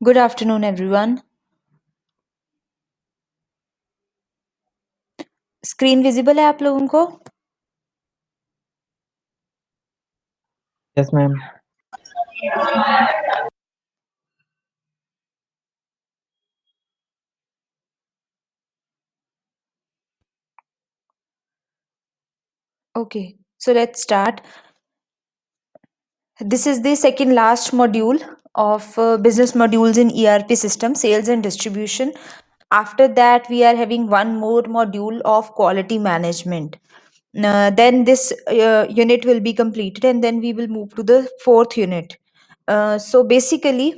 Good afternoon, everyone. Screen visible है आप लोगों को? Yes, ma'am. Okay, so let's start. This is the second last module of business modules in ERP system, sales and distribution. After that, we are having one more module of quality management. Then this unit will be completed, and then we will move to the fourth unit. So basically,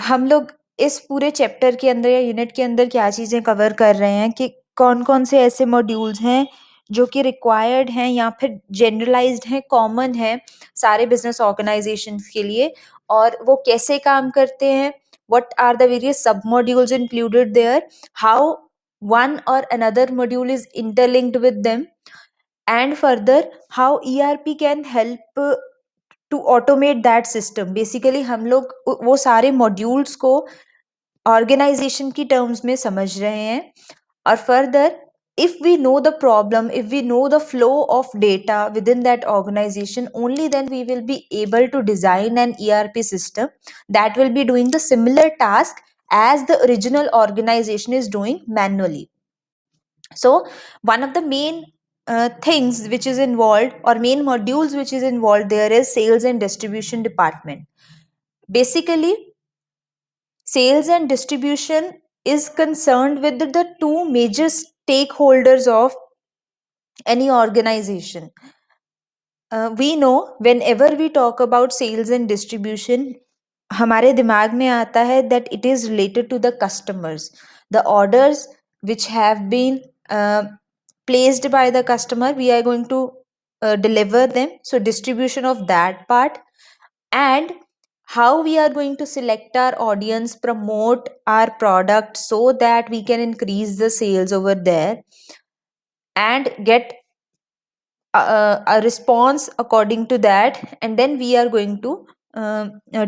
हम लोग इस पूरे chapter के अंदर या unit के अंदर क्या चीज़ें कवर कर रहे हैं कि कौन-कौन से ऐसे मॉड्यूल्स हैं जो कि रिक्वायर्ड हैं या फिर जनरलाइज्ड हैं, कॉमन हैं सारे बिजनेस ऑर्गेनाइजेशंस के लिए, और वो कैसे काम करते हैं, what are the various sub modules included there, how one or another module is interlinked with them, and further how ERP can help to automate that system. Basically हम लोग वो सारे मॉड्यूल्स को ऑर्गेनाइजेशन की टर्म्स में समझ रहे हैं. और further, if we know the problem, if we know the flow of data within that organization, only then we will be able to design an ERP system that will be doing the similar task as the original organization is doing manually. So one of the main things which is involved, or main modules which is involved there, is sales and distribution department. Basically, sales and distribution is concerned with the two major stakeholders of any organization. We know whenever we talk about sales and distribution, हमारे दिमाग में आता है that it is related to the customers, the orders which have been placed by the customer, we are going to deliver them. So distribution of that part, and how we are going to select our audience, promote our product so that we can increase the sales over there and get a response according to that, and then we are going to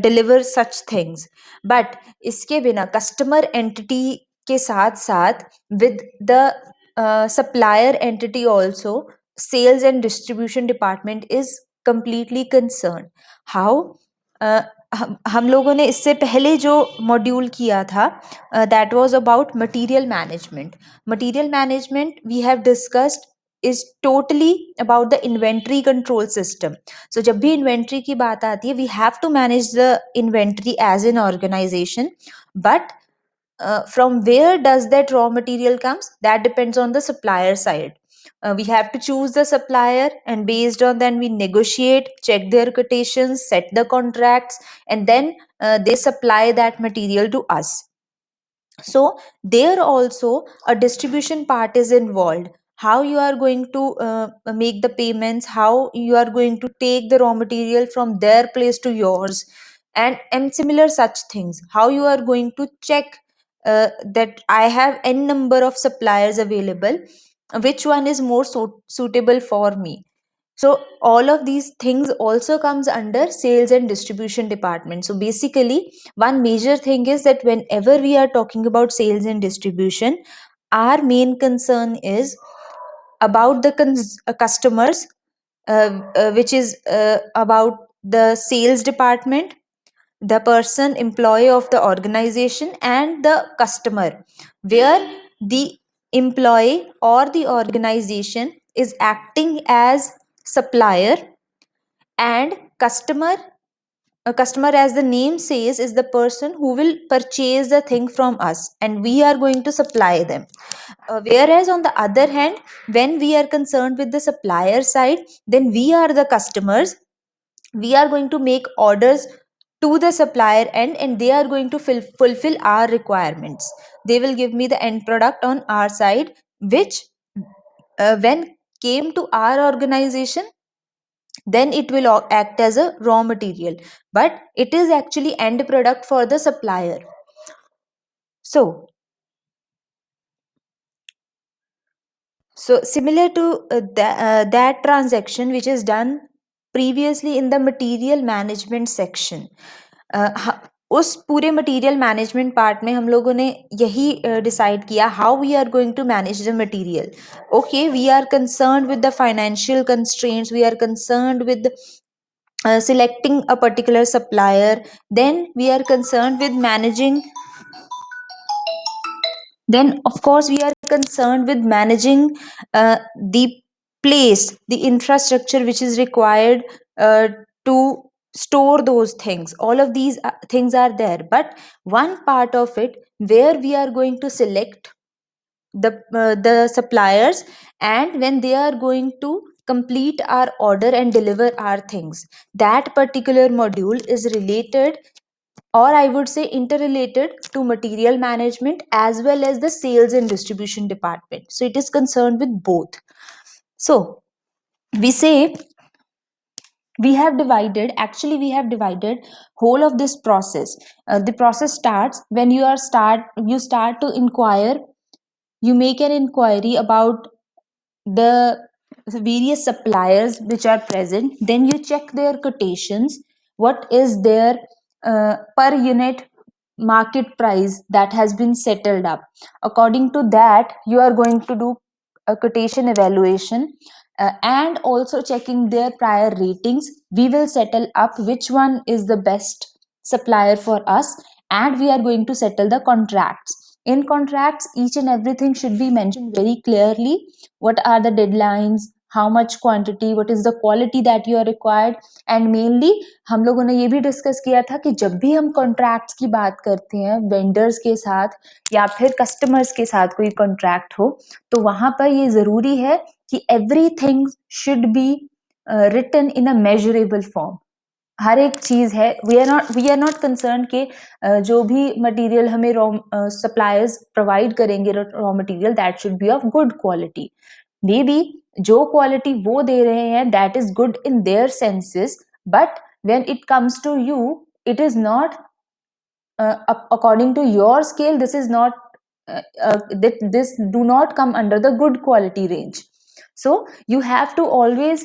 deliver such things. But इसके बिना customer entity के साथ साथ with the supplier entity also, sales and distribution department is completely concerned. How? हम लोगों ने इससे पहले जो मॉड्यूल किया था, that was about material management. Material management we have discussed is totally about the inventory control system. So जब भी inventory की बात आती है, we have to manage the inventory as an organization, but from where does that raw material comes? That depends on the supplier side. We have to choose the supplier, and based on then we negotiate, check their quotations, set the contracts, and then they supply that material to us. So there also a distribution part is involved. How you are going to make the payments, how you are going to take the raw material from their place to yours, and similar such things. How you are going to check that I have n number of suppliers available, which one is more suitable for me. So all of these things also comes under sales and distribution department. So basically, one major thing is that whenever we are talking about sales and distribution, our main concern is about the customers, which is about the sales department, the person employee of the organization, and the customer, where the employee or the organization is acting as supplier, and a customer, as the name says, is the person who will purchase the thing from us, and we are going to supply them. Whereas on the other hand, when we are concerned with the supplier side, then we are the customers. We are going to make orders to the supplier end, and they are going to fulfill our requirements. They will give me the end product on our side, which when came to our organization, then it will act as a raw material, but it is actually end product for the supplier. So similar to that transaction which is done previously in the material management section, उस पूरे material management part में हम लोगों ने यही decide किया how we are going to manage the material. Okay, we are concerned with the financial constraints, we are concerned with selecting a particular supplier, then we are concerned with managing, then of course we are concerned with managing the place, the infrastructure which is required to store those things. All of these things are there, but one part of it where we are going to select the suppliers, and when they are going to complete our order and deliver our things, that particular module is related, or I would say interrelated, to material management as well as the sales and distribution department. So it is concerned with both. So we say we have divided whole of this process. The process starts when you start to inquire, you make an inquiry about the various suppliers which are present, then you check their quotations, what is their per unit market price that has been settled up. According to that, you are going to do a quotation evaluation, and also checking their prior ratings. We will settle up which one is the best supplier for us, and we are going to settle the contracts. In contracts, each and everything should be mentioned very clearly. What are the deadlines, how much quantity, what is the quality that you are required. And mainly हम लोगों ने ये भी discuss किया था कि जब भी हम कॉन्ट्रैक्ट्स की बात करते हैं वेंडर्स के साथ या फिर कस्टमर्स के साथ कोई कॉन्ट्रैक्ट हो, तो वहां पर ये जरूरी है कि everything should be written in a measurable form. हर एक चीज है, वी आर नॉट कंसर्न के जो भी मटेरियल हमें रॉ सप्लायर्स प्रोवाइड करेंगे raw material, that should be of good quality. May be जो क्वालिटी वो दे रहे हैं that is good in their senses, but when it comes to you, it is not according to your scale. This is not this do not come under the good quality range. So you have to always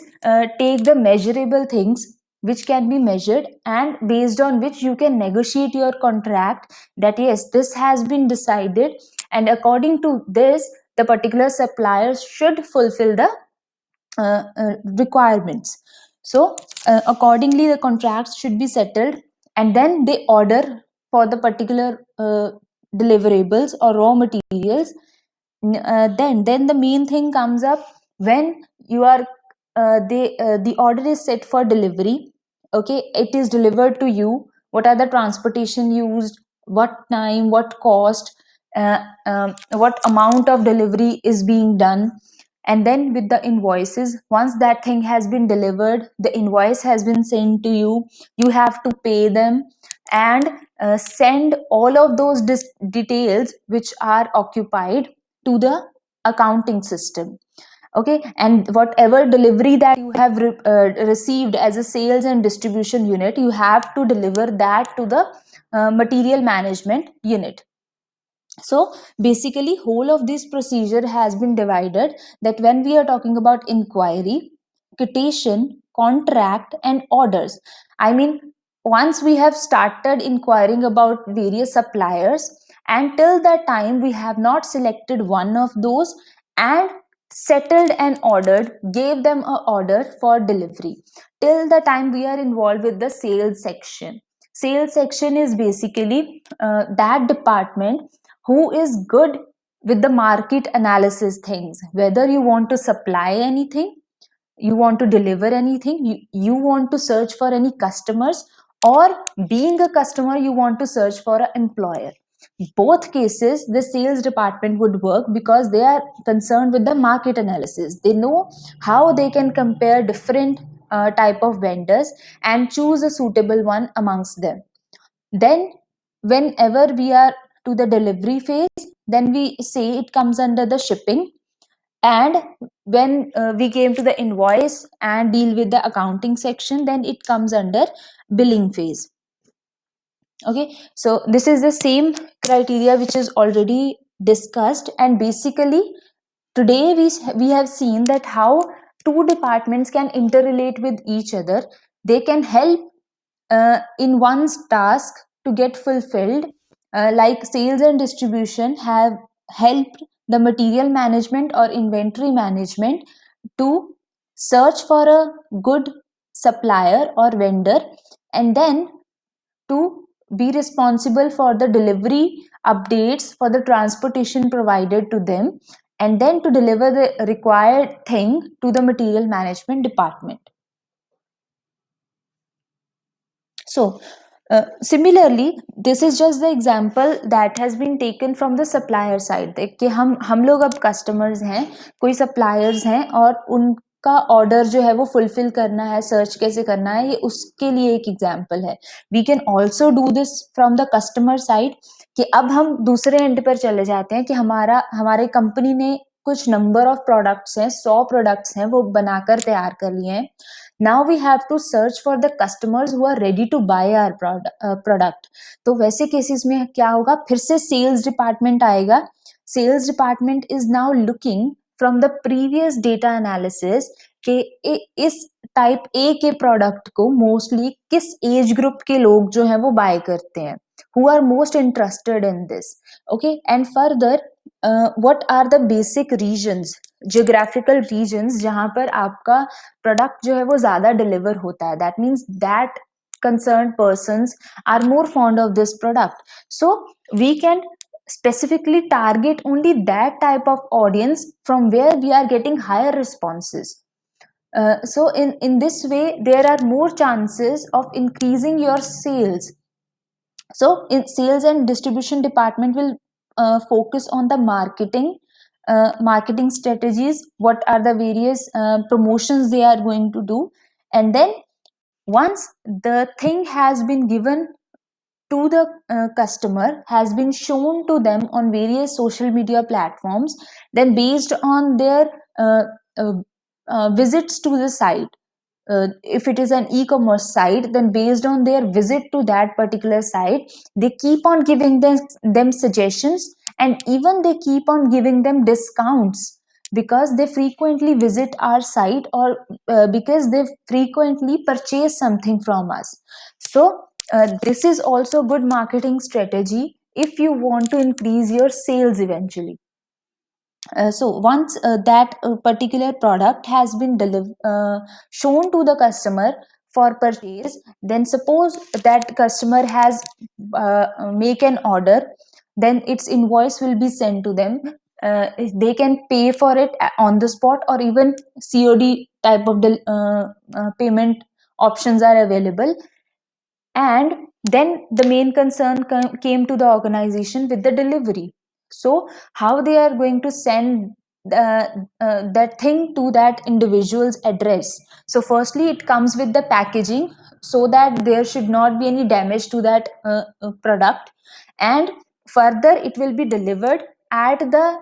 take the measurable things which can be measured, and based on which you can negotiate your contract, that yes, this has been decided, and according to this the particular suppliers should fulfill the requirements. So accordingly the contracts should be settled, and then they order for the particular deliverables or raw materials. Then the main thing comes up when you are the order is set for delivery. Okay, it is delivered to you. What are the transportation used, what time, what cost, what amount of delivery is being done. And then with the invoices, once that thing has been delivered, the invoice has been sent to you, you have to pay them, and send all of those details which are occupied to the accounting system. Okay, and whatever delivery that you have received as a sales and distribution unit, you have to deliver that to the material management unit. So basically whole of this procedure has been divided, that when we are talking about inquiry, quotation, contract and orders, I mean, once we have started inquiring about various suppliers, until that time we have not selected one of those and settled and ordered, gave them a order for delivery, till the time we are involved with the sales section. Sales section is basically that department who is good with the market analysis things, whether you want to supply anything, you want to deliver anything, you want to search for any customers, or being a customer you want to search for an employer. Both cases the sales department would work, because they are concerned with the market analysis. They know how they can compare different type of vendors and choose a suitable one amongst them. Then whenever we are to the delivery phase, then we say it comes under the shipping. And when we came to the invoice and deal with the accounting section, then it comes under billing phase. Okay, so this is the same criteria which is already discussed, and basically today we have seen that how two departments can interrelate with each other. They can help in one's task to get fulfilled, like sales and distribution have helped the material management or inventory management to search for a good supplier or vendor, and then to be responsible for the delivery updates, for the transportation provided to them, and then to deliver the required thing to the material management department. So, similarly, this is just the example that has been taken from the supplier side, कि हम लोग अब customers हैं, कोई suppliers हैं, और उनका order जो है वो fulfill करना है, search कैसे करना है, ये उसके लिए एक example है. We can also do this from the customer side, कि अब हम दूसरे end पर चले जाते हैं कि हमारे company ने कुछ number of products हैं, 100 products हैं, वो बनाकर तैयार कर लिए हैं. Now we have to search for the customers who are ready to buy our product. तो वैसे केसेस में क्या होगा, फिर से सेल्स डिपार्टमेंट आएगा. Sales department is now looking from the previous data analysis कि इस टाइप ए के प्रोडक्ट को मोस्टली किस एज ग्रुप के लोग जो है वो बाय करते हैं, who are most interested in this. Okay, and further, what are the basic regions, geographical regions जहां पर आपका प्रोडक्ट जो है वो ज्यादा डिलीवर होता है. That means that concerned persons are more fond of this product, so we can specifically target only that type of audience from where we are getting higher responses. So in this way there are more chances of increasing your sales. So in sales and distribution department will focus on the marketing strategies, what are the various promotions they are going to do, and then once the thing has been given to the customer, has been shown to them on various social media platforms, then based on their uh, uh, visits to the site, if it is an e-commerce site, then based on their visit to that particular site, they keep on giving them suggestions, and even they keep on giving them discounts because they frequently visit our site, or because they frequently purchase something from us. So this is also good marketing strategy if you want to increase your sales eventually. So once that particular product has been shown to the customer for purchase, then suppose that customer has make an order, then its invoice will be sent to them. They can pay for it on the spot, or even COD type of payment options are available. And then the main concern came to the organization with the delivery. So how they are going to send that thing to that individual's address. So firstly it comes with the packaging, so that there should not be any damage to that product, and further it will be delivered at the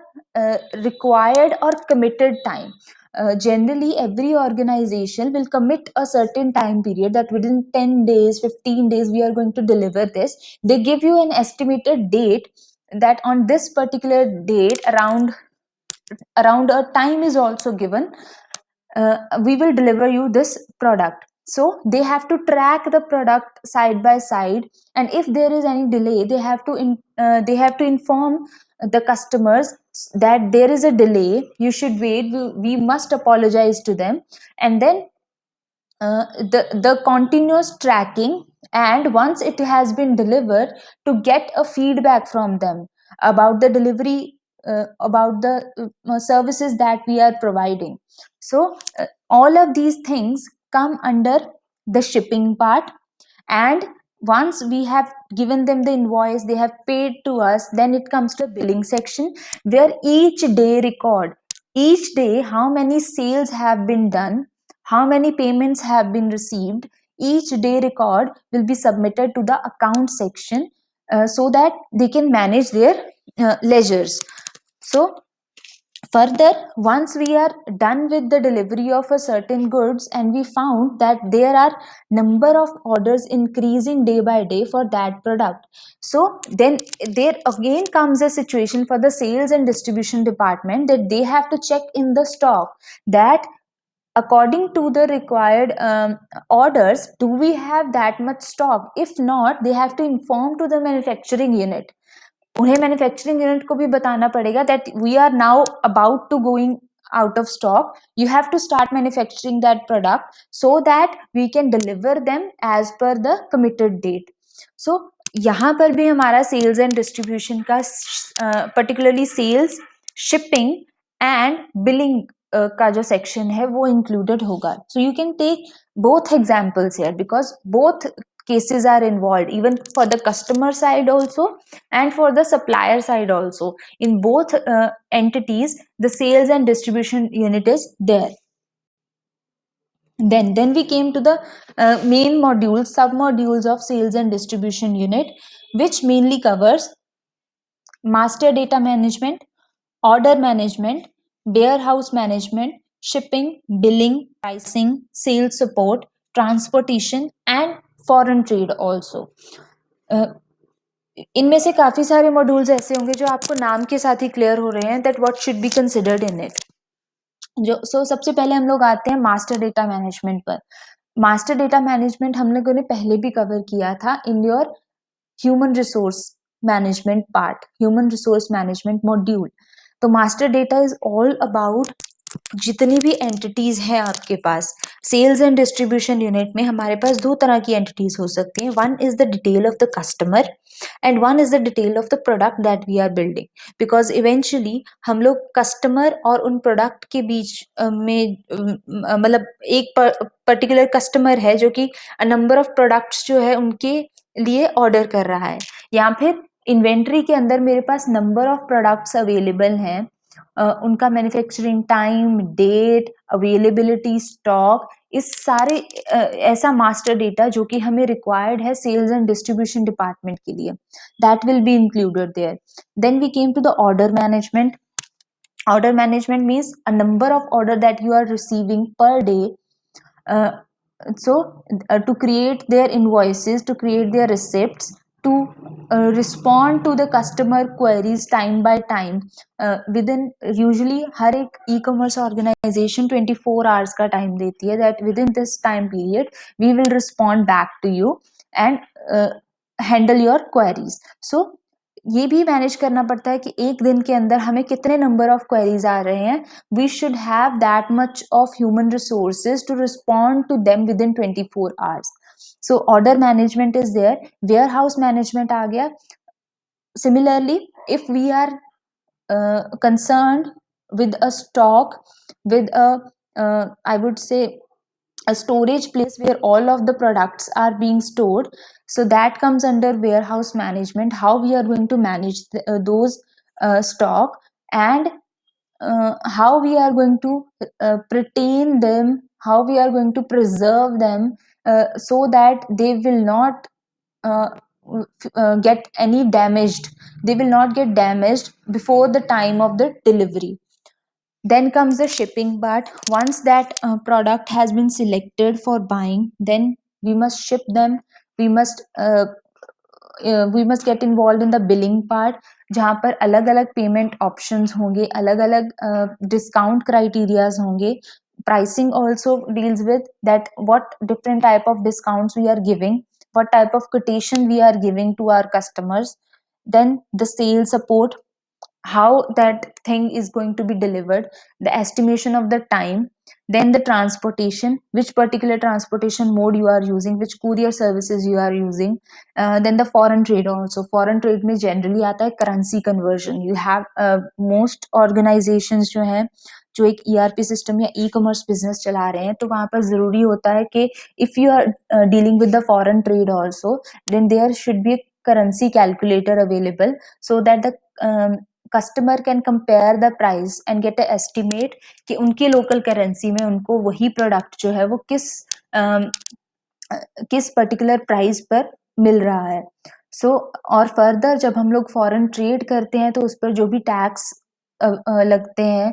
required or committed time. Generally every organization will commit a certain time period, that within 10 days, 15 days we are going to deliver this. They give you an estimated date, that on this particular date, around a time is also given, we will deliver you this product. So they have to track the product side by side, and if there is any delay, they have to inform the customers that there is a delay, you should wait, we must apologize to them. And then the continuous tracking, and once it has been delivered, to get a feedback from them about the delivery, about the services that we are providing. So all of these things come under the shipping part, and once we have given them the invoice, they have paid to us, then it comes to the billing section, where each day record, each day how many sales have been done, how many payments have been received, each day record will be submitted to the account section, so that they can manage their ledgers. So further, once we are done with the delivery of a certain goods, and we found that there are number of orders increasing day by day for that product, so then there again comes a situation for the sales and distribution department, that they have to check in the stock, that according to the required orders, do we have that much stock? If not, they have to inform to the manufacturing unit. उन्हें manufacturing unit को भी बताना पड़ेगा that we are now about to going out of stock. You have to start manufacturing that product so that we can deliver them as per the committed date. So यहाँ पर भी हमारा sales and distribution का particularly sales, shipping and billing का जो section है वो included होगा. So you can take both examples here because both cases are involved, even for the customer side also and for the supplier side also. In both entities, the sales and distribution unit is there. Then we came to the main modules, sub modules of sales and distribution unit, which mainly covers master data management, order management, warehouse management, shipping, billing, pricing, sales support, transportation and foreign trade also. इनमें से काफी सारे modules ऐसे होंगे जो आपको नाम के साथ ही क्लियर हो रहे हैं that what should be considered in it. जो सबसे पहले हम लोग आते हैं मास्टर डेटा मैनेजमेंट पर. मास्टर डेटा मैनेजमेंट हम लोगों ने पहले भी कवर किया था in your human resource management part, human resource management module. तो master data is all about जितनी भी एंटिटीज हैं आपके पास. सेल्स एंड डिस्ट्रीब्यूशन यूनिट में हमारे पास दो तरह की एंटिटीज हो सकती हैं. One is the detail of the customer and one is the detail of the product that we are building. Because eventually हम लोग कस्टमर और उन प्रोडक्ट के बीच में मतलब एक पर्टिकुलर कस्टमर है जो कि नंबर ऑफ प्रोडक्ट्स जो है उनके लिए ऑर्डर कर रहा है, या फिर इन्वेंट्री के अंदर मेरे पास नंबर ऑफ प्रोडक्ट्स अवेलेबल हैं, उनका manufacturing time, date, availability, stock, इस सारे ऐसा मास्टर डेटा जो कि हमें रिक्वायर्ड है सेल्स एंड डिस्ट्रीब्यूशन डिपार्टमेंट के लिए, that will be included there. Then we came to the order management. Order management means a number of order that you are receiving per day. To create their invoices, to create their receipts, to respond to the customer queries time by time within usually हर एक e-commerce organization 24 hours का time देती है that within this time period we will respond back to you and handle your queries. So ये भी manage करना पड़ता है कि एक दिन के अंदर हमें कितने नंबर ऑफ क्वेरीज आ रहे हैं. We should have that much of human resources to respond to them within 24 hours. So order management is there. Warehouse management आ गया. Similarly if we are concerned with a stock, with a I would say a storage place where all of the products are being stored, so that comes under warehouse management. How we are going to manage those stock and how we are going to retain them, how we are going to preserve them so that they will not get any damaged, they will not get damaged before the time of the delivery. Then comes the shipping part. Once that product has been selected for buying, then we must ship them. We must get involved in the billing part, जहाँ पर अलग अलग payment options होंगे, अलग अलग discount criterias होंगे. Pricing also deals with that what different type of discounts we are giving, what type of quotation we are giving to our customers. Then the sales support, how that thing is going to be delivered, the estimation of the time. Then the transportation, which particular transportation mode you are using, which courier services you are using. Then the foreign trade also. Foreign trade में generally आता है currency conversion. You have most organizations जो हैं जो एक ERP system या e-commerce business चला रहे हैं, तो वहाँ पर जरूरी होता है कि if you are dealing with the foreign trade also, then there should be a currency calculator available so that the customer can compare the price and get a estimate कि उनकी लोकल करेंसी में उनको वही product जो है वो किस particular price पर मिल रहा है. सो और फर्दर जब हम लोग फॉरेन ट्रेड करते हैं तो उस पर जो भी टैक्स लगते हैं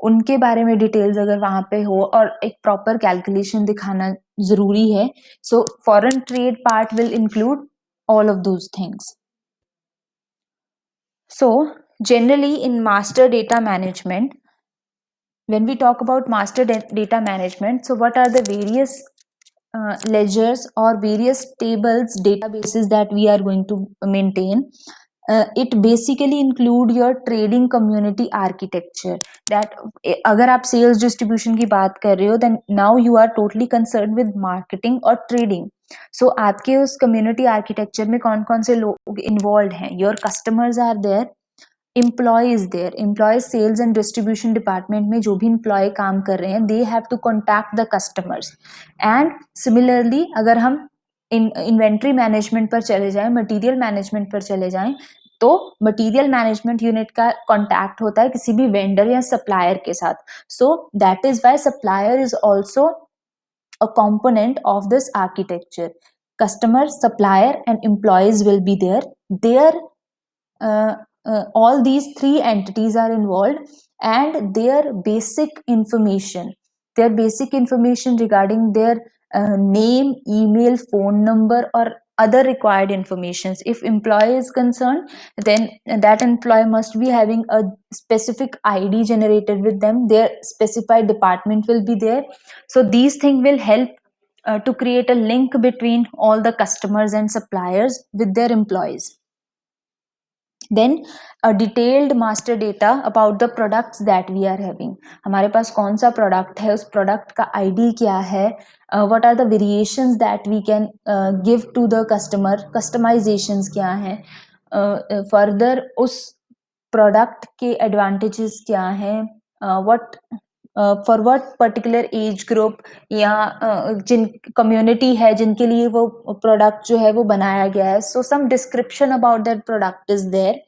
उनके बारे में डिटेल्स अगर वहां पे हो और एक प्रॉपर कैलकुलेशन दिखाना जरूरी है. So foreign trade part will include all of those things. So generally in master data management, When we talk about master data management, so what are the various ledgers or various tables, databases that we are going to maintain? It basically include your trading community architecture. That अगर आप sales distribution की बात कर रहे हो, then now you are totally concerned with marketing और trading. So आपके उस community architecture में कौन कौन से लोग involved हैं? Your customers are there, employees there, employees sales and distribution department में जो भी employee काम कर रहे हैं, they have to contact the customers. And similarly अगर हम इन्वेंट्री मैनेजमेंट पर चले जाएं, मटेरियल मैनेजमेंट पर चले जाएं, तो मटेरियल मैनेजमेंट यूनिट का कांटेक्ट होता है किसी भी वेंडर या सप्लायर के साथ. सो that is why supplier is also a component of this architecture. Customer, supplier and employees will be there. All these three entities are involved, and their basic information regarding their name, email, phone number or other required informations. If employee is concerned, then that employee must be having a specific ID generated with them. Their specified department will be there. So these things will help to create a link between all the customers and suppliers with their employees. Then a detailed master data about the products that we are having. हमारे पास कौन सा product है, उस product का ID क्या है, what are the variations that we can give to the customer, customizations क्या हैं, further उस product के advantages क्या हैं, what for what particular age group या जिन कम्युनिटी है जिनके लिए वो प्रोडक्ट जो है वो बनाया गया है. So some description about that product is there.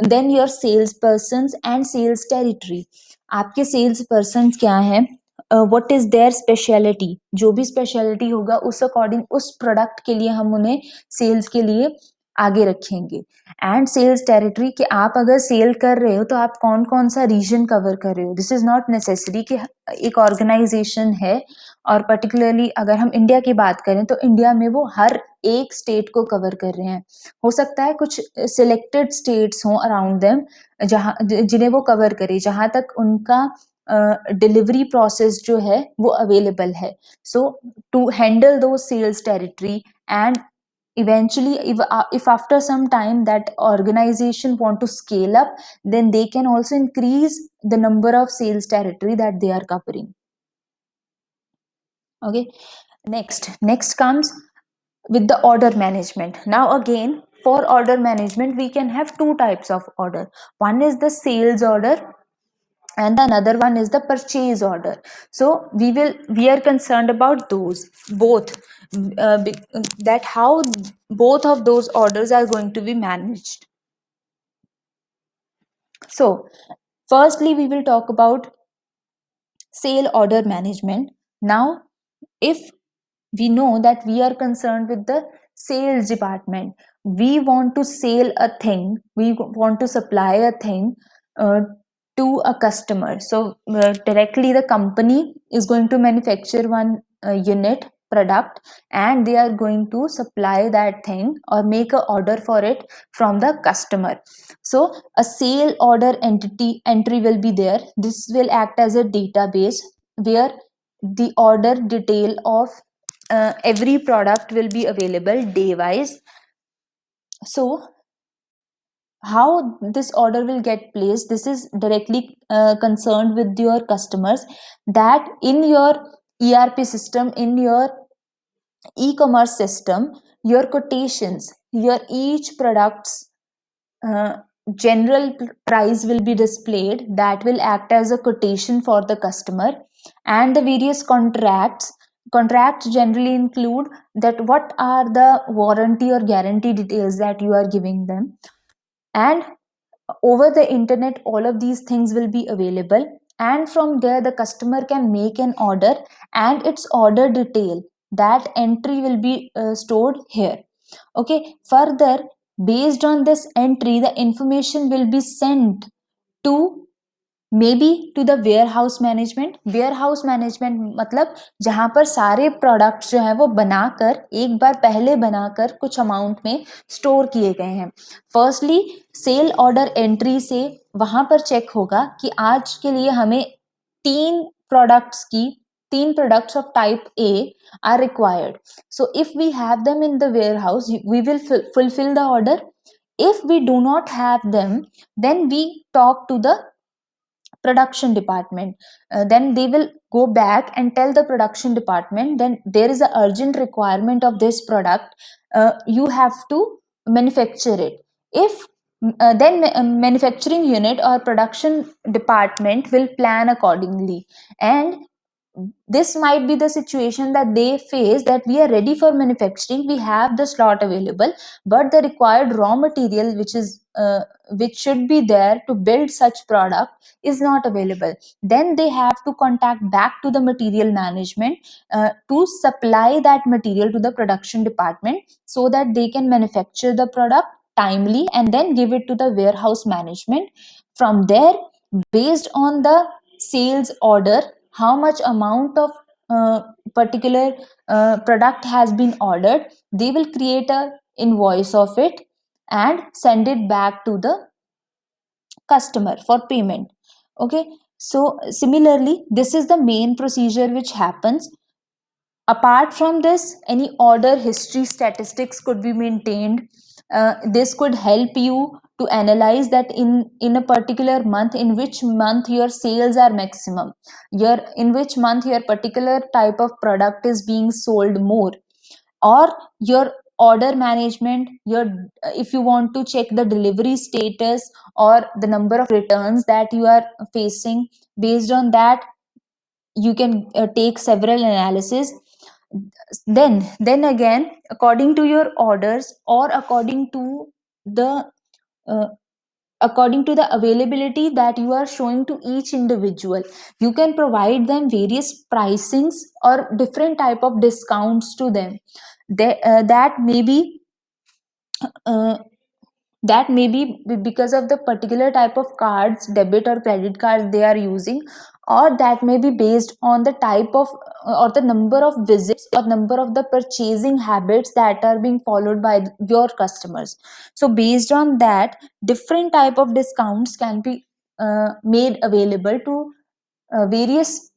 Then your sales person and sales territory. आपके सेल्स पर्सन क्या हैं, व्हाट इज देयर स्पेशलिटी, जो भी स्पेशलिटी होगा उस अकॉर्डिंग उस प्रोडक्ट के लिए हम उन्हें सेल्स के लिए आगे रखेंगे. एंड सेल्स टेरिटरी कि आप अगर सेल कर रहे हो तो आप कौन कौन सा रीजन कवर कर रहे हो. दिस इज नॉट नेसेसरी कि एक ऑर्गेनाइजेशन है और पर्टिकुलरली अगर हम इंडिया की बात करें तो इंडिया में वो हर एक स्टेट को कवर कर रहे हैं. हो सकता है कुछ सिलेक्टेड स्टेट्स हों अराउंड देम जहाँ जिन्हें वो कवर करे, जहाँ तक उनका डिलीवरी प्रोसेस जो है वो अवेलेबल है. सो टू हैंडल दो sales territory, and eventually if after some time that organization want to scale up, then they can also increase the number of sales territory that they are covering. Okay, next comes with the order management. Now again, for order management we can have two types of order. One is the sales order and another one is the purchase order. So we are concerned about those both, that how both of those orders are going to be managed. So firstly we will talk about sale order management. Now if we know that we are concerned with the sales department, we want to sell a thing, we want to supply a thing to a customer. So directly the company is going to manufacture one unit product and they are going to supply that thing or make a order for it from the customer. So a sale order entry will be there. This will act as a database where the order detail of every product will be available day wise. So how this order will get placed, this is directly concerned with your customers, that in your ERP system, in your e-commerce system, your quotations, your each product's general price will be displayed. That will act as a quotation for the customer. And the various contracts generally include that what are the warranty or guarantee details that you are giving them. And over the internet all of these things will be available, and from there the customer can make an order and its order detail, that entry will be stored here. Okay, further based on this entry the information will be sent to maybe to the warehouse management. warehouse management मतलब जहाँ पर सारे products जो हैं वो बनाकर एक बार पहले बनाकर कुछ अमाउंट में स्टोर किए गए हैं. फर्स्टली सेल ऑर्डर एंट्री से वहाँ पर चेक होगा कि आज के लिए हमें तीन products of type A are required. So if we have them in the warehouse, we will fulfill the order. If we do not have them, then we talk to the production department. Then they will go back and tell the production department, then there is a urgent requirement of this product, you have to manufacture it. If then manufacturing unit or production department will plan accordingly. And this might be the situation that they face, that we are ready for manufacturing, we have the slot available, but the required raw material which should be there to build such product is not available. Then they have to contact back to the material management to supply that material to the production department, so that they can manufacture the product timely and then give it to the warehouse management. From there, based on the sales order, how much amount of particular product has been ordered, they will create a invoice of it and send it back to the customer for payment. Okay, so similarly, this is the main procedure which happens. Apart from this, any order history statistics could be maintained. This could help you to analyze that in a particular month, in which month your sales are maximum, your in which month your particular type of product is being sold more, or your order management, your if you want to check the delivery status or the number of returns that you are facing. Based on that, you can take several analysis. Then again, according to your orders, or the uh, according to the availability that you are showing to each individual, you can provide them various pricings or different type of discounts to them. That may be uh, because of the particular type of cards, debit or credit cards they are using, or that may be based on the type of or the number of visits or number of the purchasing habits that are being followed by your customers. So based on that, different type of discounts can be made available to various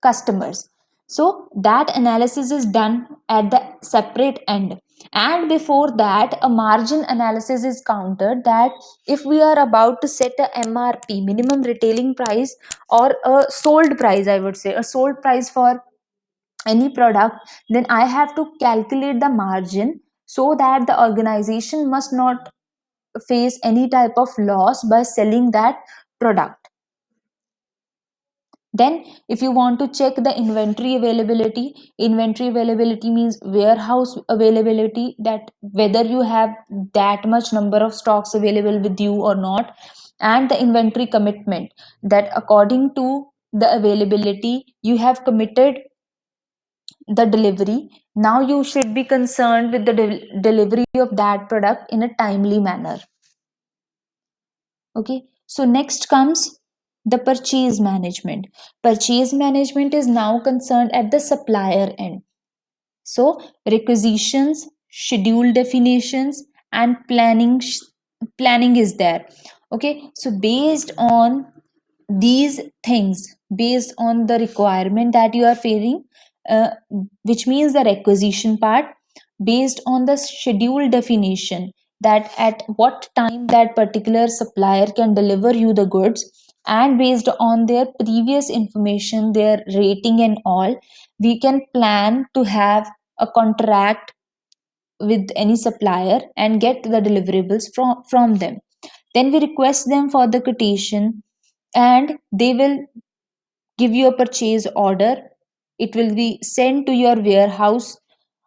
customers. So that analysis is done at the separate end. And before that, a margin analysis is counted, that if we are about to set a MRP, minimum retailing price, or a sold price, I would say a sold price for any product, then I have to calculate the margin, so that the organization must not face any type of loss by selling that product. Then if you want to check the inventory availability means warehouse availability, that whether you have that much number of stocks available with you or not. And the inventory commitment, that according to the availability you have committed the delivery. Now you should be concerned with the delivery of that product in a timely manner. Okay, so next comes the purchase management. Purchase management is now concerned at the supplier end. So requisitions, schedule definitions, and planning is there. Okay, so based on these things, based on the requirement that you are feeling, uh, which means the requisition part, based on the schedule definition, that at what time that particular supplier can deliver you the goods, and based on their previous information, their rating and all, we can plan to have a contract with any supplier and get the deliverables from them. Then we request them for the quotation, and they will give you a purchase order. It will be sent to your warehouse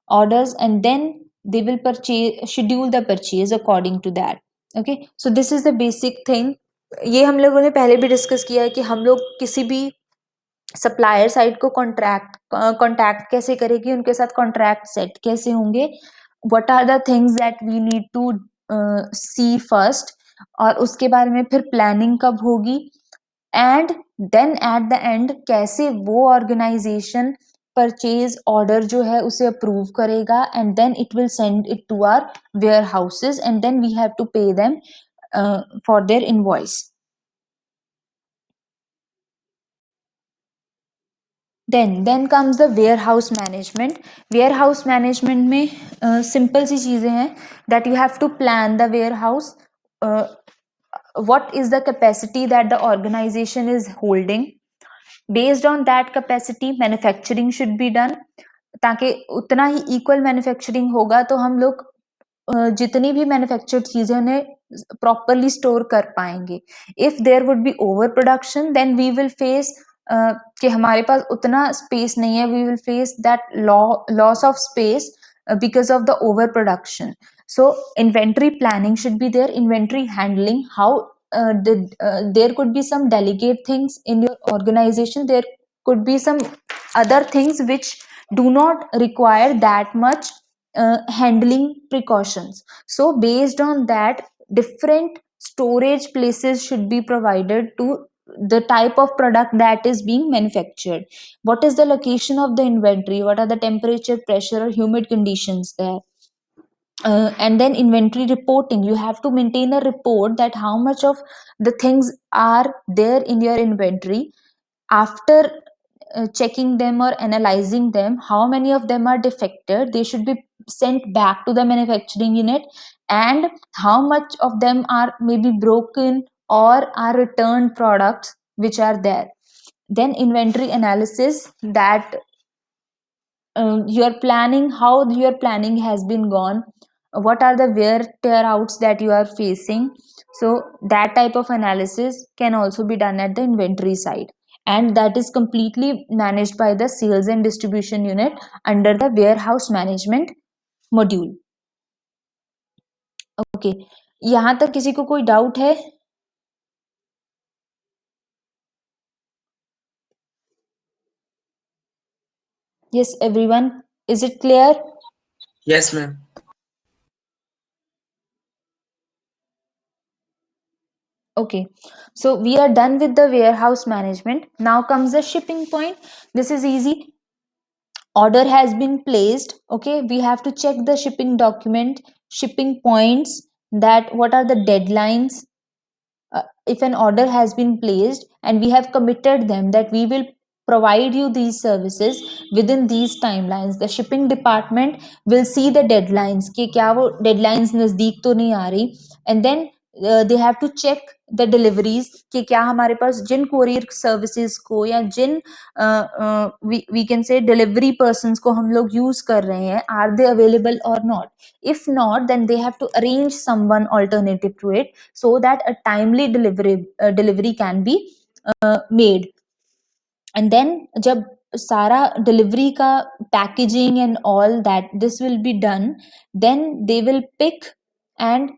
orders, and then they will purchase schedule the purchase according to that. Okay, so this is the basic thing. ये हम लोगों ने पहले भी discuss किया है कि हम लोग किसी भी सप्लायर साइड को कॉन्टैक्ट कैसे करेंगे, उनके साथ कॉन्ट्रैक्ट सेट कैसे होंगे, what are the things that we need to see first, और उसके बारे में फिर प्लानिंग कब होगी, and then at the end कैसे वो ऑर्गेनाइजेशन परचेज ऑर्डर जो है उसे अप्रूव करेगा, and then it will send it to our warehouses, and then we have to pay them for their invoice. then comes the warehouse management. Warehouse management में simple सी चीजें हैं that you have to plan the warehouse. uh, what is the capacity that the organization is holding? Based on that capacity manufacturing should be done, ताकि उतना ही equal manufacturing होगा तो हम लोग जितनी भी मैन्युफैक्चर्ड चीजें उन्हें प्रॉपरली स्टोर कर पाएंगे. If there would be over production then we will face कि हमारे पास उतना स्पेस नहीं है, we will face that loss of space because of the overproduction. So inventory planning should be there, inventory handling, how there could be some delicate things in your organization, there could be some other things which do not require that much handling precautions. So based on that, different storage places should be provided to the type of product that is being manufactured. What is the location of the inventory? What are the temperature, pressure, or humid conditions there? And then inventory reporting, you have to maintain a report that how much of the things are there in your inventory. After checking them or analyzing them, how many of them are defected, they should be sent back to the manufacturing unit, and how much of them are maybe broken or are returned products which are there. Then inventory analysis, that your planning, how your planning has been gone, what are the wear tear outs that you are facing. So that type of analysis can also be done at the inventory side, and that is completely managed by the sales and distribution unit under the warehouse management module. Okay, यहाँ तक किसी को कोई doubt है? Yes, everyone, is it clear? Yes, ma'am. Okay, so we are done with the warehouse management. Now comes the shipping point. This is easy. Order has been placed. Okay, we have to check the shipping document, shipping points, that what are the deadlines. If an order has been placed and we have committed them that we will provide you these services within these timelines, the shipping department will see the deadlines कि क्या वो deadlines नज़दीक तो नहीं आ रही, and then they have to check the deliveries कि क्या हमारे पास जिन courier services को या जिन we can say delivery persons को हम लोग use कर रहे हैं, are they available or not. If not, then they have to arrange someone alternative to it so that a timely delivery can be made. And then जब सारा delivery का packaging and all that this will be done, then they will pick and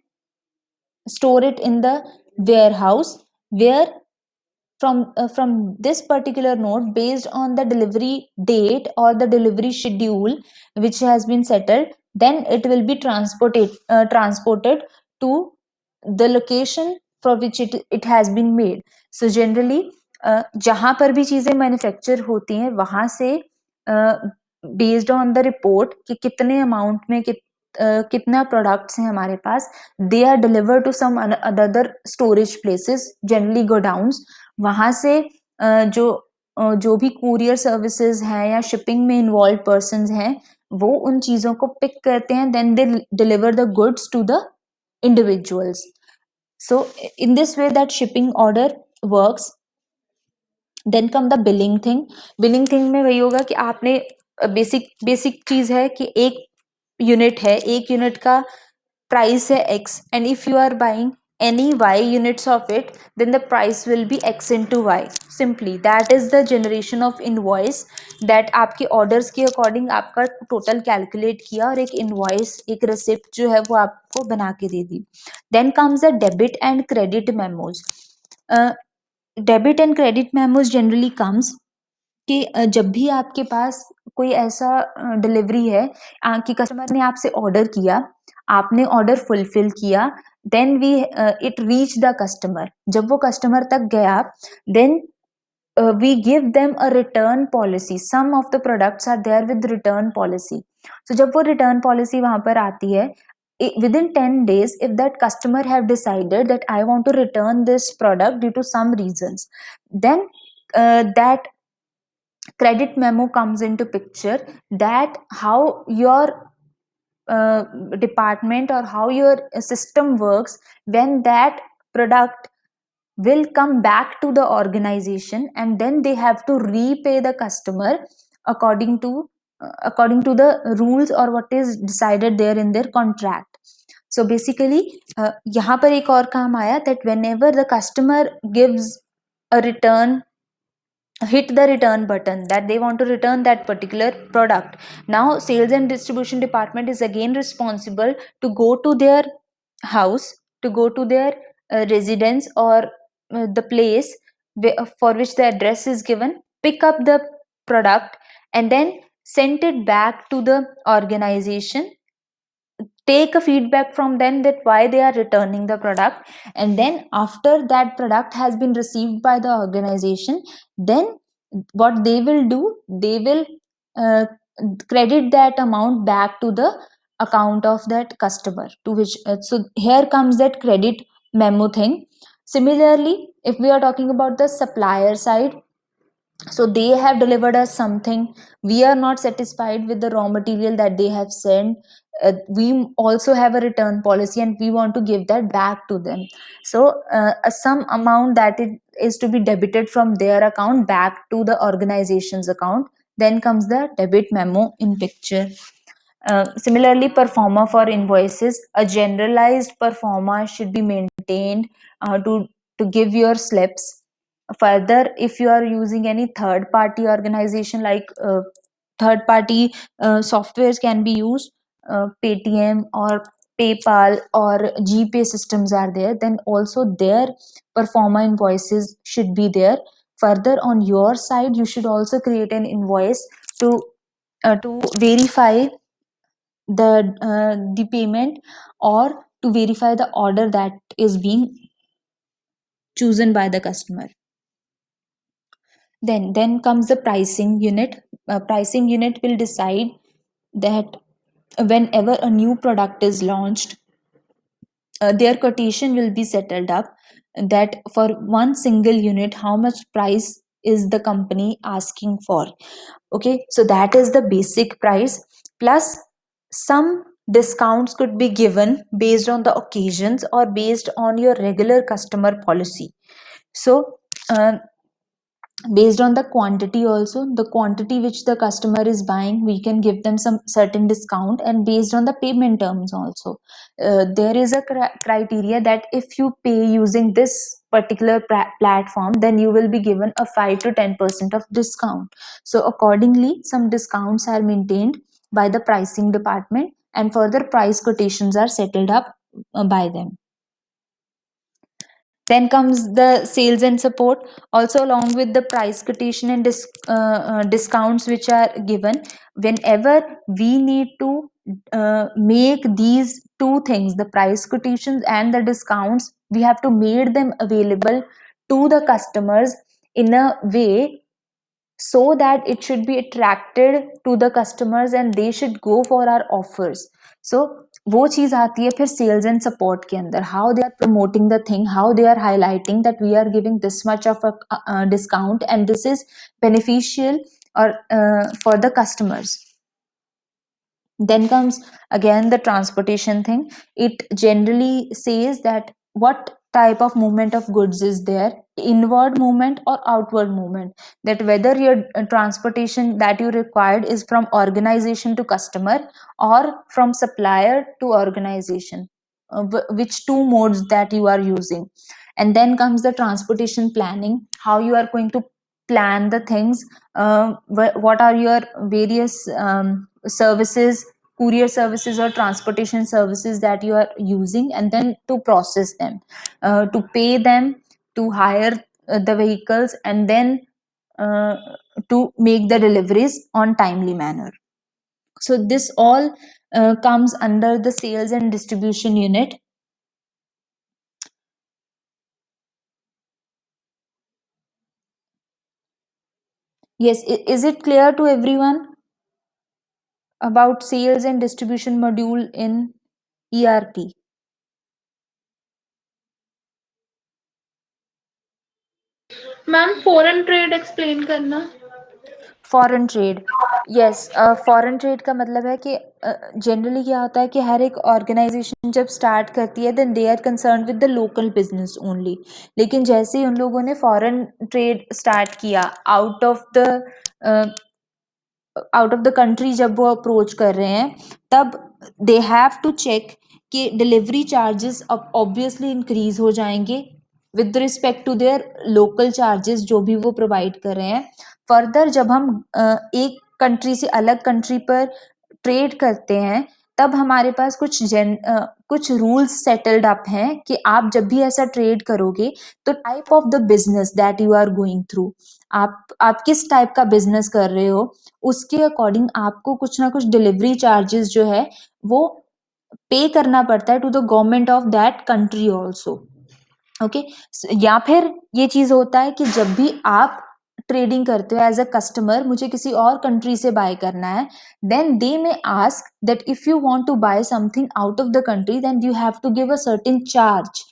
store it in the warehouse, where from this particular note, based on the delivery date or the delivery schedule which has been settled, then it will be transported to the location for which it has been made. So generally जहाँ पर भी चीजें manufacture होती हैं वहां से based on the report कि कितने अमाउंट में कितना प्रोडक्ट्स हैं हमारे पास, they are deliver to some other storage places, generally godowns. वहां से जो भी कुरियर सर्विसेज हैं या शिपिंग में इन्वॉल्व पर्सन हैं वो उन चीजों को पिक करते हैं, then they deliver the goods to the individuals. So in this way that shipping order works. Then come the billing thing. Billing thing में वही होगा कि आपने बेसिक चीज है कि एक यूनिट है, एक यूनिट का प्राइस है x, and if you are buying any y units of it, then the price will be x into y. Simply that is the generation of invoice that आपके orders के according आपका total calculate किया और एक invoice, एक receipt जो है वो आपको बना के दे दी. Then comes the debit and credit memos. Debit and credit memos generally comes कि जब भी आपके पास कोई ऐसा डिलीवरी है कि कस्टमर ने आपसे ऑर्डर किया, आपने ऑर्डर फुलफिल किया, then we it reach the customer. जब वो कस्टमर तक गया, then we give them a return policy. Some of the products are there with return policy. So जब वो return policy वहां पर आती है, within 10 days if that customer have decided that I want to return this product due to some reasons, then that credit memo comes into picture, that how your uh, department or how your system works when that product will come back to the organization, and then they have to repay the customer according to the rules or what is decided there in their contract. So basically यहाँ पर एक और काम आया, that whenever the customer gives a return, hit the return button, that they want to return that particular product, now sales and distribution department is again responsible to go to their house, to go to their residence or the place for which the address is given, pick up the product, and then send it back to the organization, take a feedback from them that why they are returning the product, and then after that product has been received by the organization, then what they will do, they will uh, credit that amount back to the account of that customer, to which so here comes that credit memo thing. Similarly, if we are talking about the supplier side, so they have delivered us something, we are not satisfied with the raw material that they have sent, we also have a return policy and we want to give that back to them. So some amount that it is to be debited from their account back to the organization's account, then comes the debit memo in picture. Similarly, performer for invoices, a generalized performer should be maintained to give your slips. Further, if you are using any third party organization, like third party softwares can be used, Paytm or PayPal or GPay systems are there, then also their performer invoices should be there. Further, on your side, you should also create an invoice to verify the payment, or to verify the order that is being chosen by the customer. Then comes the pricing unit. Pricing unit will decide that whenever a new product is launched, their quotation will be settled up, that for one single unit how much price is the company asking for. Okay, so that is the basic price, plus some discounts could be given based on the occasions or based on your regular customer policy. So based on the quantity, also the quantity which the customer is buying, we can give them some certain discount, and based on the payment terms also, there is a criteria that if you pay using this particular platform, then you will be given a 5 to 10% of discount. So accordingly, some discounts are maintained by the pricing department, and further price quotations are settled up by them. Then comes the sales and support, also along with the price quotation and discounts which are given. Whenever we need to make these two things, the price quotations and the discounts, we have to make them available to the customers in a way so that it should be attracted to the customers and they should go for our offers. So वो चीज आती है फिर sales and support के अंदर, how they are promoting the thing, how they are highlighting that we are giving this much of a discount and this is beneficial or for the customers. Then comes again the transportation thing. It generally says that what type of movement of goods is there, inward movement or outward movement, that whether your transportation that you required is from organization to customer or from supplier to organization, which two modes that you are using. And then comes the transportation planning, how you are going to plan the things, what are your various services, courier services or transportation services that you are using, and then to process them, to pay them, to hire the vehicles, and then uh, to make the deliveries on timely manner. So this all comes under the sales and distribution unit. Yes, is it clear to everyone about sales and distribution module in ERP? Ma'am foreign trade explain करना. Foreign trade, yes. Foreign trade का मतलब है कि generally क्या होता है कि हर एक ऑर्गेनाइजेशन जब स्टार्ट करती है then they are concern with the local business only. लेकिन जैसे ही उन लोगों ने फॉरेन ट्रेड स्टार्ट किया आउट ऑफ द कंट्री, जब वो अप्रोच कर रहे हैं, तब दे हैव टू चेक कि डिलीवरी चार्जेस अब ऑब्वियसली इंक्रीज हो जाएंगे with respect to their local charges जो भी वो प्रोवाइड कर रहे हैं। फर्दर जब हम एक कंट्री से अलग कंट्री पर ट्रेड करते हैं, तब हमारे पास कुछ रूल्स सेटल्ड अप हैं कि आप जब भी ऐसा ट्रेड करोगे तो type of the business that you are going through, आप किस टाइप का बिजनेस कर रहे हो, उसके अकॉर्डिंग आपको कुछ ना कुछ डिलीवरी चार्जेस जो है वो पे करना पड़ता है to the government of that country also. Okay. या फिर ये चीज होता है कि जब भी आप ट्रेडिंग करते हो एज अ कस्टमर, मुझे किसी और कंट्री से बाय करना है, then they may ask that if you want to buy something out of the country then you have to give a certain charge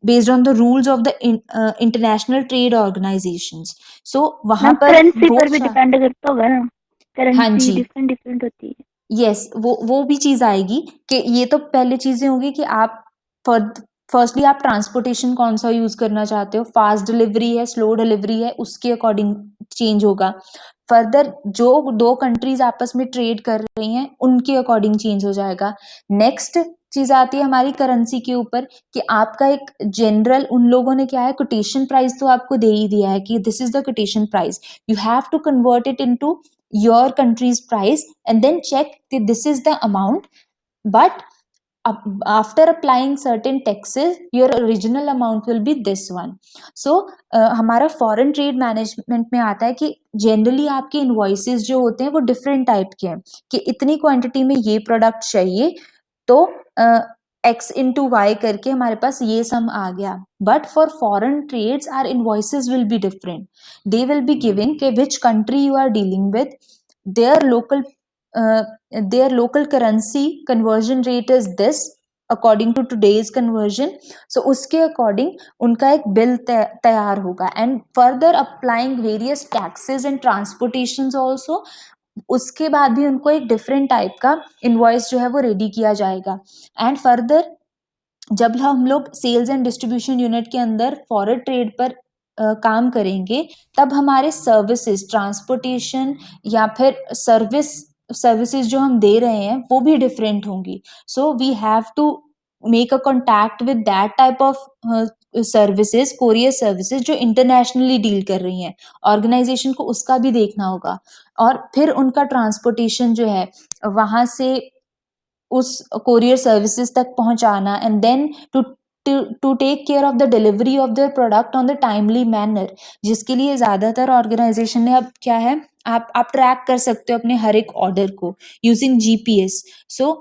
based on the rules of the international trade organisations. So वहां ma'am पर currency वो पर भी depend करता होगा ना, हाँ currency जी, different different होती है। यस, वो भी चीज आएगी कि ये तो पहले चीजें होंगी कि आप फर्स्टली आप ट्रांसपोर्टेशन कौन सा यूज करना चाहते हो, फास्ट डिलीवरी है, स्लो डिलीवरी है, उसके अकॉर्डिंग चेंज होगा। फर्दर जो दो कंट्रीज आपस में ट्रेड कर रही हैं उनके अकॉर्डिंग चेंज हो जाएगा। नेक्स्ट चीज आती है हमारी करेंसी के ऊपर कि आपका एक जनरल, उन लोगों ने क्या है, कोटेशन प्राइस तो आपको दे ही दिया है कि this is the quotation price, you have to convert it into your country's price and then check that this is the amount, but after applying certain taxes your original amount will be this one. So हमारा foreign trade management में आता है कि generally आपके invoices जो होते हैं वो डिफरेंट टाइप के हैं कि इतनी क्वांटिटी में ये प्रोडक्ट चाहिए, तो एक्स इंटू वाई करके हमारे पास ये सम आ गया। But for foreign trades are invoices will be different, they will be giving कि which country you are dealing with, their local uh, their local currency conversion rate is this according to today's conversion। so उसके according उनका एक bill तैयार होगा and further applying various taxes and transportation also, उसके बाद भी उनको एक डिफरेंट टाइप का इनवॉइस जो है वो रेडी किया जाएगा। एंड फर्दर जब हम लोग सेल्स एंड डिस्ट्रीब्यूशन यूनिट के अंदर फॉरेन ट्रेड पर काम करेंगे, तब हमारे सर्विसेज, ट्रांसपोर्टेशन या फिर सर्विसेज जो हम दे रहे हैं वो भी डिफरेंट होंगी। So we have to make a contact with that type of services, courier services जो इंटरनेशनली डील कर रही हैं, ऑर्गेनाइजेशन को उसका भी देखना होगा। और फिर उनका ट्रांसपोर्टेशन जो है वहां से उस कोरियर सर्विसेज तक पहुंचाना and then to to take care of the delivery of their product on the timely manner, जिसके लिए ज़्यादातर ऑर्गेनाइजेशन ने अब क्या है, आप ट्रैक कर सकते हो अपने हर एक ऑर्डर को using GPS. So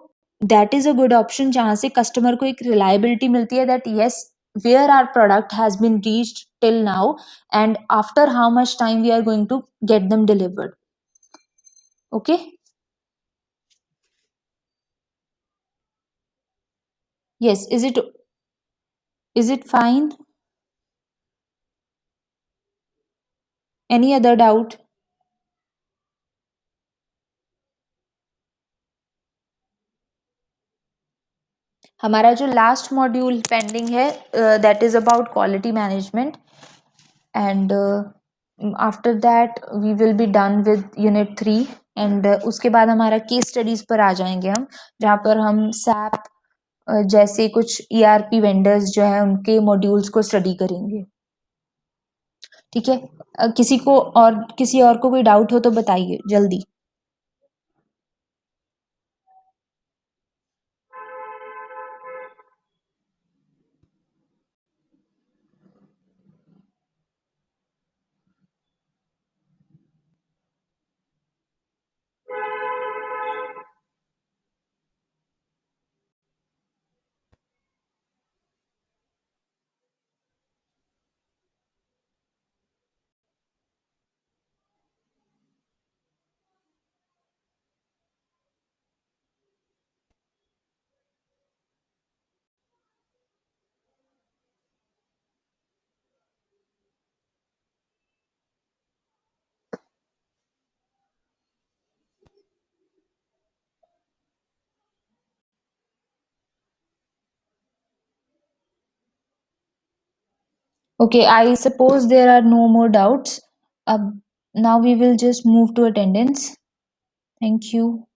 that is a good option जहाँ से कस्टमर को एक रिलायबिलिटी मिलती है that yes where are product has been reached till now and after how much time we are going to get them delivered. Okay, yes, is it fine? Any other doubt? हमारा जो last module pending है that is about quality management and after that we will be done with unit 3 and उसके बाद हमारा case studies पर आ जाएंगे हम, जहाँ पर हम सैप जैसे कुछ ईआरपी वेंडर्स जो है उनके मॉड्यूल्स को स्टडी करेंगे। ठीक है, किसी और को कोई डाउट हो तो बताइए जल्दी। Okay, I suppose there are no more doubts. Now we will just move to attendance. Thank you.